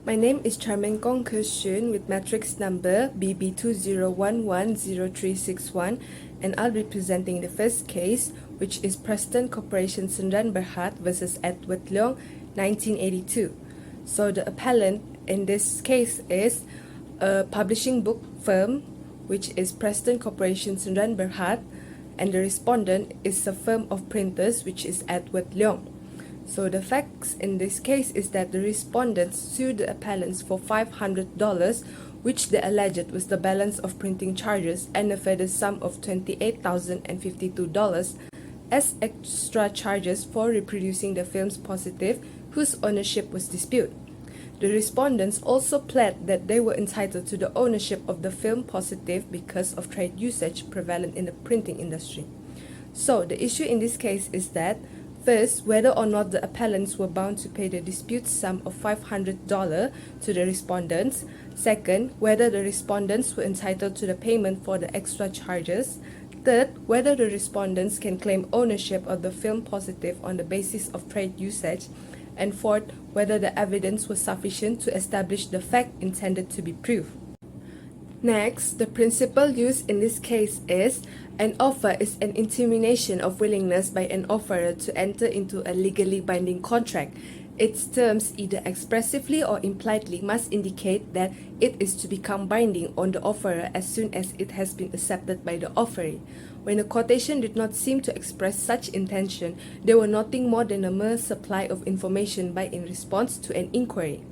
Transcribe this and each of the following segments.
My name is Charmyne Sheun with matrix number BB201100361, and I'll be presenting the first case, which is Preston Corporation Sdn Bhd versus Edward Leong, 1982. So the appellant in this case is a publishing book firm, which is Preston Corporation Sdn Bhd, and the respondent is a firm of printers, which is Edward Leong. So the facts in this case is that the respondents sued the appellants for $500, which they alleged was the balance of printing charges, and a further sum of $28,052 as extra charges for reproducing the film's positive, whose ownership was disputed. The respondents also pled that they were entitled to the ownership of the film positive because of trade usage prevalent in the printing industry. So the issue in this case is that, first, whether or not the appellants were bound to pay the dispute sum of $500 to the respondents. Second, whether the respondents were entitled to the payment for the extra charges. Third, whether the respondents can claim ownership of the film positive on the basis of trade usage. And fourth, whether the evidence was sufficient to establish the fact intended to be proved. Next, the principle used in this case is an offer is an intimation of willingness by an offerer to enter into a legally binding contract. Its terms, either expressively or impliedly, must indicate that it is to become binding on the offerer as soon as it has been accepted by the offeree. When a quotation did not seem to express such intention, they were nothing more than a mere supply of information by in response to an inquiry.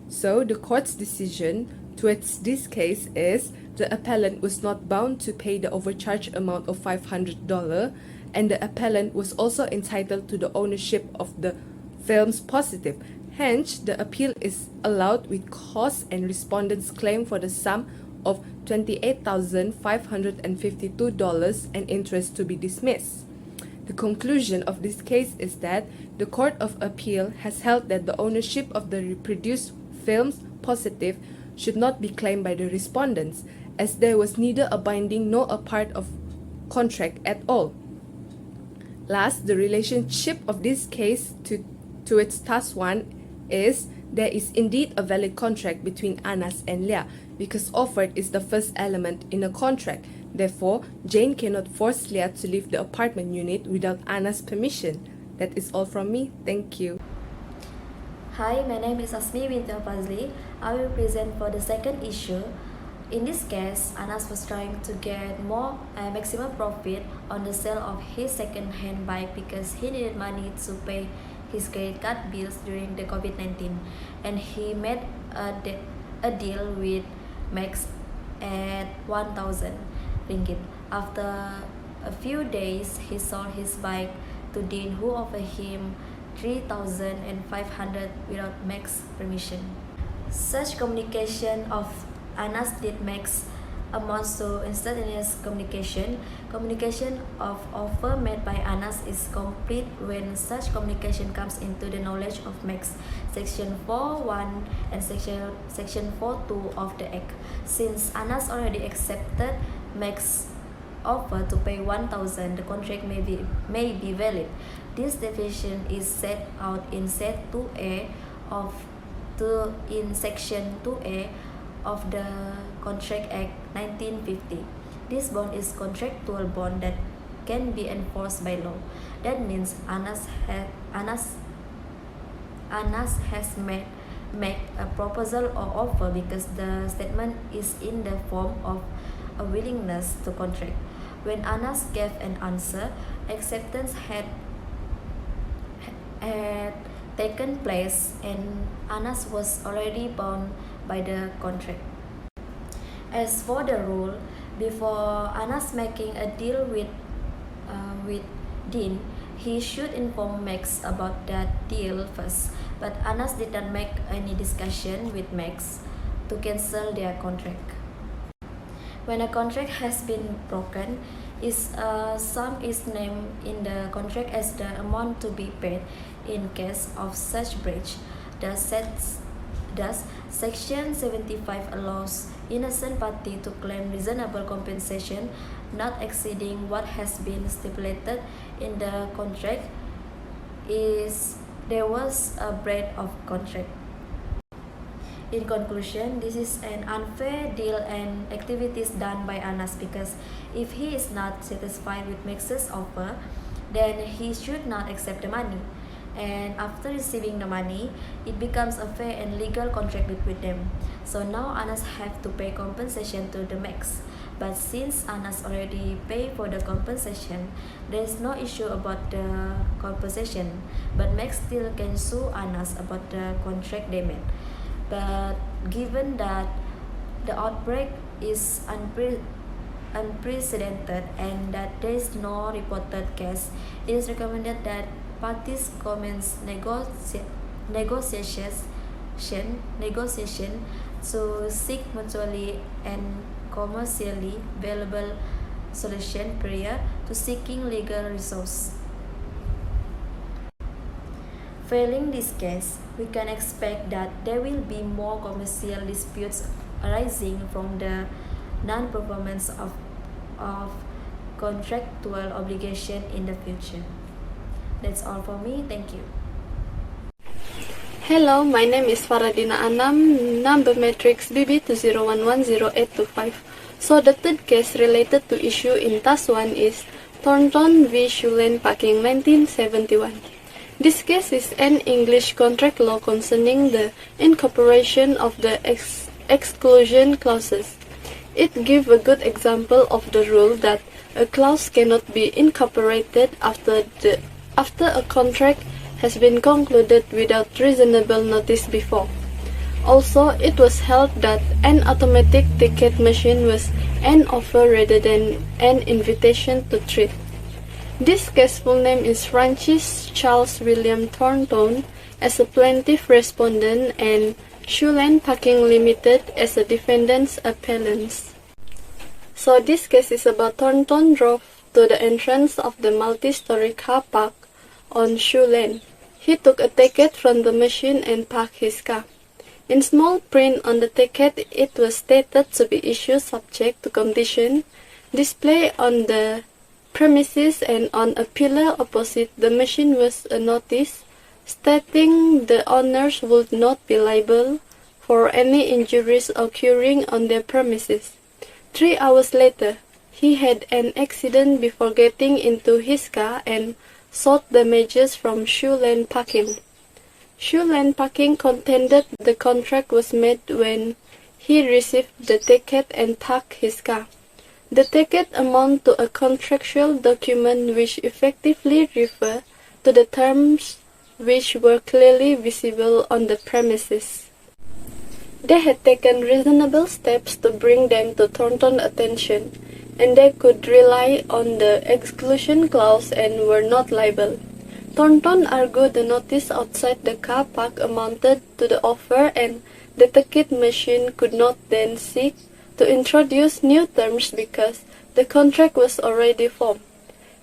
So the court's decision towards this case is the appellant was not bound to pay the overcharged amount of $500, and the appellant was also entitled to the ownership of the film's positive. Hence, the appeal is allowed with cause and respondent's claim for the sum of $28,552 and interest to be dismissed. The conclusion of this case is that the Court of Appeal has held that the ownership of the reproduced film's positive should not be claimed by the respondents, as there was neither a binding nor a part of contract at all. Last, the relationship of this case to its task 1 is there is indeed a valid contract between Anas and Leah, because offered is the first element in a contract. Therefore, Jane cannot force Leah to leave the apartment unit without Anas' permission. That is all from me. Thank you. Hi, my name is Asmih with M.Fadzli. I will present for the second issue. In this case, Anas was trying to get maximum profit on the sale of his second-hand bike because he needed money to pay his credit card bills during the COVID-19, and he made a deal with Max at 1,000 ringgit. After a few days, he sold his bike to Dina, who offered him 3,500 without Max's permission. Such communication of Anas did Max amounts to instantaneous communication. Communication of offer made by Anas is complete when such communication comes into the knowledge of Max. Section 4.1 and Section 4.2 of the Act. Since Anas already accepted Max's offer to pay 1,000, the contract may be valid. This definition is set out in Set 2A in Section 2A of the Contract Act 1950. This bond is contractual bond that can be enforced by law. That means Anas has made a proposal or offer because the statement is in the form of a willingness to contract. When Anas gave an answer, acceptance had taken place and Anas was already bound by the contract. As for the rule, before Anas making a deal with Dina, he should inform Max about that deal first. But Anas did not make any discussion with Max to cancel their contract. When a contract has been broken, sum is named in the contract as the amount to be paid in case of such breach. Thus, Section 75 allows innocent party to claim reasonable compensation not exceeding what has been stipulated in the contract is there was a breach of contract. In conclusion, this is an unfair deal and activities done by Anas because if he is not satisfied with Max's offer, then he should not accept the money. And after receiving the money, it becomes a fair and legal contract between them. So now Anas have to pay compensation to the Max. But since Anas already paid for the compensation, there is no issue about the compensation. But Max still can sue Anas about the contract they made. But given that the outbreak is unprecedented and that there is no reported case, it is recommended that parties commence negotiation to seek mutually and commercially valuable solution prior to seeking legal resource. Failing this case, we can expect that there will be more commercial disputes arising from the non-performance of contractual obligation in the future. That's all for me. Thank you. Hello, my name is Farrah Dina Anam, number matrix Bb201100825. So the third case related to issue in Task 1 is Thornton v. Sheun Packing 1971. This case is an English contract law concerning the incorporation of the exclusion clauses. It gives a good example of the rule that a clause cannot be incorporated after a contract has been concluded without reasonable notice before. Also, it was held that an automatic ticket machine was an offer rather than an invitation to trade. This case full name is Francis Charles William Thornton as a plaintiff respondent and Sheun Packing Limited as a defendant's appellant. So this case is about Thornton drove to the entrance of the multi-story car park on Sheun. He took a ticket from the machine and parked his car. In small print on the ticket, it was stated to be issued subject to condition display on the premises, and on a pillar opposite the machine was a notice stating the owners would not be liable for any injuries occurring on their premises. 3 hours later, he had an accident before getting into his car and sought damages from Sheun Packing. Sheun Packing contended the contract was made when he received the ticket and parked his car. The ticket amounted to a contractual document which effectively referred to the terms which were clearly visible on the premises. They had taken reasonable steps to bring them to Thornton's attention, and they could rely on the exclusion clause and were not liable. Thornton argued the notice outside the car park amounted to the offer, and the ticket machine could not then seek to introduce new terms because the contract was already formed.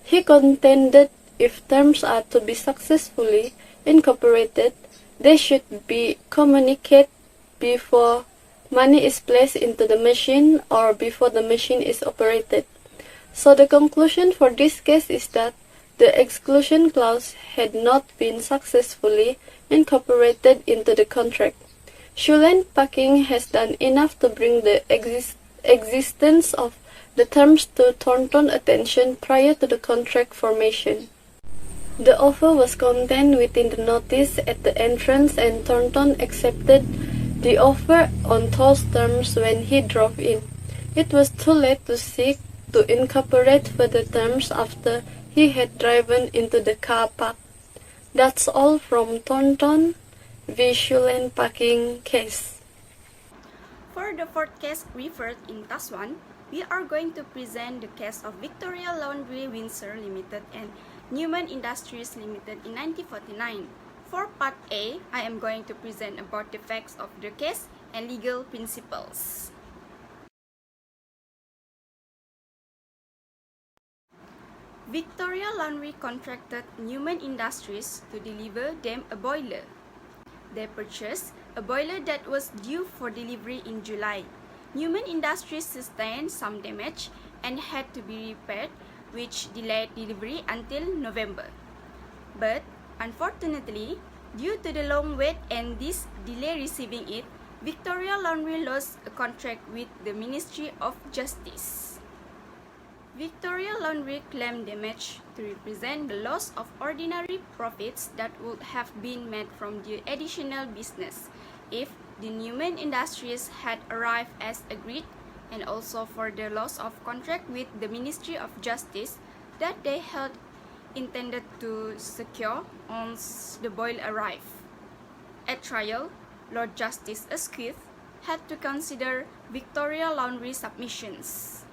He contended if terms are to be successfully incorporated, they should be communicated before money is placed into the machine or before the machine is operated. So the conclusion for this case is that the exclusion clause had not been successfully incorporated into the contract. Sheun Packing has done enough to bring the existence of the terms to Thornton's attention prior to the contract formation. The offer was contained within the notice at the entrance, and Thornton accepted the offer on those terms when he drove in. It was too late to seek to incorporate further terms after he had driven into the car park. That's all from Thornton v. Sheun Packing case. For the fourth case referred in Task 1, we are going to present the case of Victoria Laundry Windsor Limited and Newman Industries Limited in 1949. For Part A, I am going to present about the facts of the case and legal principles. Victoria Laundry contracted Newman Industries to deliver them a boiler. They purchased a boiler that was due for delivery in July. Newman Industries sustained some damage and had to be repaired, which delayed delivery until November. But unfortunately, due to the long wait and this delay receiving it, Victoria Laundry lost a contract with the Ministry of Justice. Victoria Laundry claimed damage to represent the loss of ordinary profits that would have been made from the additional business if the Newman Industries had arrived as agreed, and also for the loss of contract with the Ministry of Justice that they had intended to secure once the boil arrived. At trial, Lord Justice Asmih had to consider Victoria Laundry submissions.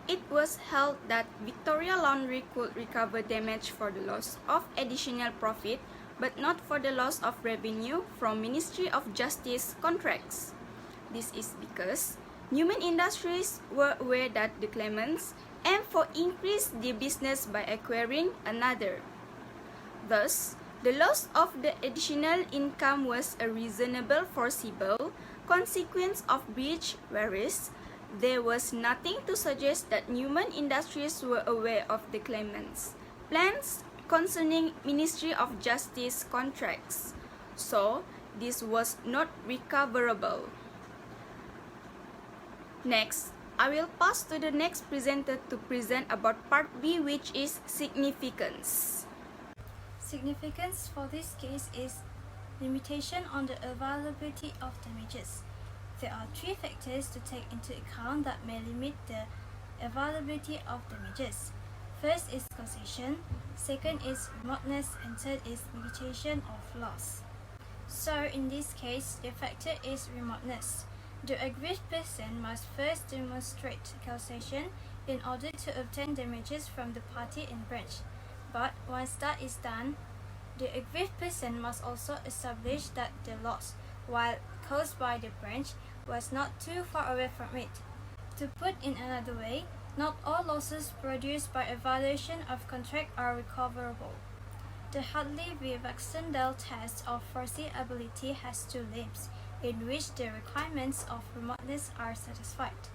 It was held that Victoria Laundry could recover damage for the loss of additional profit, but not for the loss of revenue from Ministry of Justice contracts. This is because Newman Industries were aware that the claimants aimed for increase the business by acquiring another. Thus, the loss of the additional income was a reasonable foreseeable consequence of breach, whereas there was nothing to suggest that Newman Industries were aware of the claimants' plans concerning Ministry of Justice contracts, so this was not recoverable. Next, I will pass to the next presenter to present about Part B, which is significance. Significance for this case is limitation on the availability of damages. There are three factors to take into account that may limit the availability of damages. First is causation, second is remoteness, and third is mitigation of loss. So in this case, the factor is remoteness. The aggrieved person must first demonstrate causation in order to obtain damages from the party in breach. But once that is done, the aggrieved person must also establish that the loss, while caused by the breach, was not too far away from it. To put in another way, not all losses produced by a violation of contract are recoverable. The Hadley v. Baxendale test of foreseeability has two limbs, in which the requirements of remoteness are satisfied.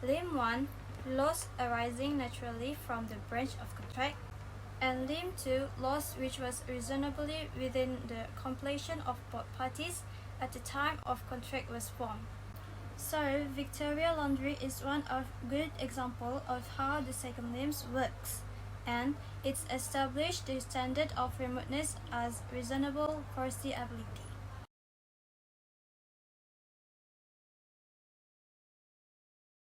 Limb 1, loss arising naturally from the breach of contract, and Limb 2, loss which was reasonably within the completion of both parties at the time of contract was formed. So, Victoria Laundry is one of good example of how the second limb works, and it's established the standard of remoteness as reasonable foreseeability.